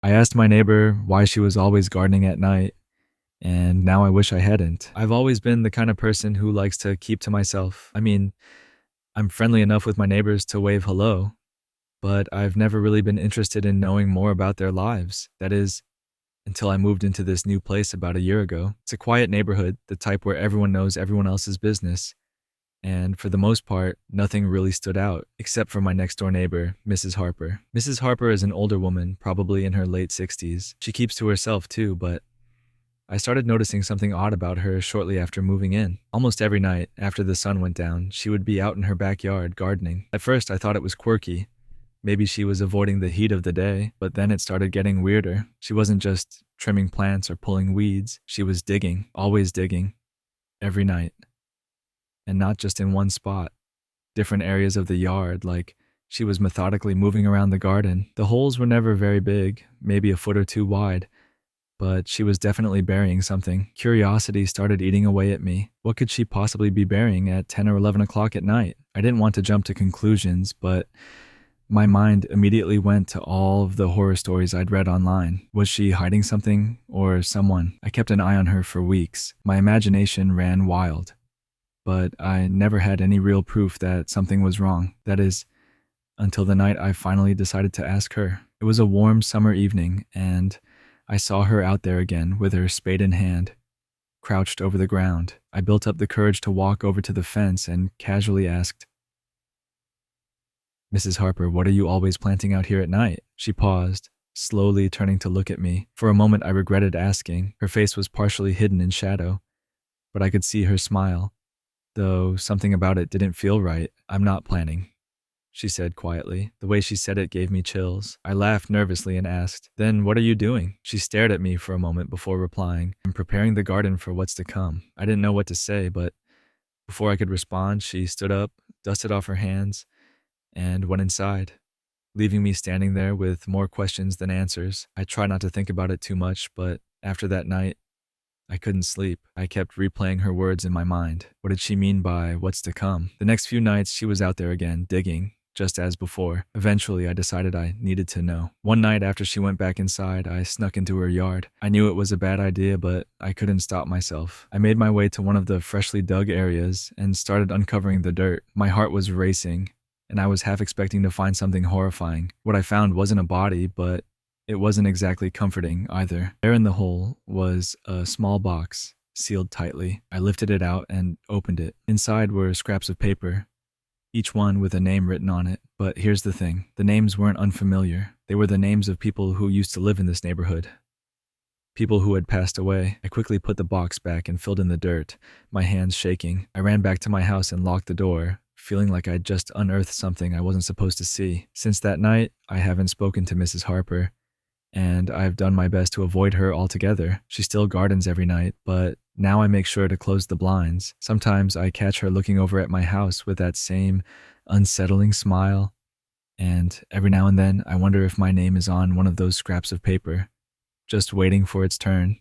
I asked my neighbor why she was always gardening at night, and now I wish I hadn't. I've always been the kind of person who likes to keep to myself. I mean, I'm friendly enough with my neighbors to wave hello, but I've never really been interested in knowing more about their lives. That is, until I moved into this new place about a year ago. It's a quiet neighborhood, the type where everyone knows everyone else's business. And for the most part, nothing really stood out, except for my next door neighbor, Mrs. Harper. Mrs. Harper is an older woman, probably in her late 60s. She keeps to herself too, but I started noticing something odd about her shortly after moving in. Almost every night, after the sun went down, she would be out in her backyard gardening. At first, I thought it was quirky. Maybe she was avoiding the heat of the day, but then it started getting weirder. She wasn't just trimming plants or pulling weeds. She was digging, always digging, every night. And not just in one spot. Different areas of the yard, like she was methodically moving around the garden. The holes were never very big, maybe a foot or two wide, but she was definitely burying something. Curiosity started eating away at me. What could she possibly be burying at 10 or 11 o'clock at night? I didn't want to jump to conclusions, but my mind immediately went to all of the horror stories I'd read online. Was she hiding something or someone? I kept an eye on her for weeks. My imagination ran wild, but I never had any real proof that something was wrong. That is, until the night I finally decided to ask her. It was a warm summer evening, and I saw her out there again with her spade in hand, crouched over the ground. I built up the courage to walk over to the fence and casually asked, "Mrs. Harper, what are you always planting out here at night?" She paused, slowly turning to look at me. For a moment I regretted asking. Her face was partially hidden in shadow, but I could see her smile, though something about it didn't feel right. "I'm not planning," she said quietly. The way she said it gave me chills. I laughed nervously and asked, "Then what are you doing?" She stared at me for a moment before replying, "I'm preparing the garden for what's to come." I didn't know what to say, but before I could respond, she stood up, dusted off her hands, and went inside, leaving me standing there with more questions than answers. I tried not to think about it too much, but after that night, I couldn't sleep. I kept replaying her words in my mind. What did she mean by what's to come? The next few nights, she was out there again, digging, just as before. Eventually, I decided I needed to know. One night after she went back inside, I snuck into her yard. I knew it was a bad idea, but I couldn't stop myself. I made my way to one of the freshly dug areas and started uncovering the dirt. My heart was racing, and I was half expecting to find something horrifying. What I found wasn't a body, but it wasn't exactly comforting either. There in the hole was a small box, sealed tightly. I lifted it out and opened it. Inside were scraps of paper, each one with a name written on it. But here's the thing. The names weren't unfamiliar. They were the names of people who used to live in this neighborhood. People who had passed away. I quickly put the box back and filled in the dirt, my hands shaking. I ran back to my house and locked the door, feeling like I'd just unearthed something I wasn't supposed to see. Since that night, I haven't spoken to Mrs. Harper, and I've done my best to avoid her altogether. She still gardens every night, but now I make sure to close the blinds. Sometimes I catch her looking over at my house with that same unsettling smile, and every now and then I wonder if my name is on one of those scraps of paper, just waiting for its turn.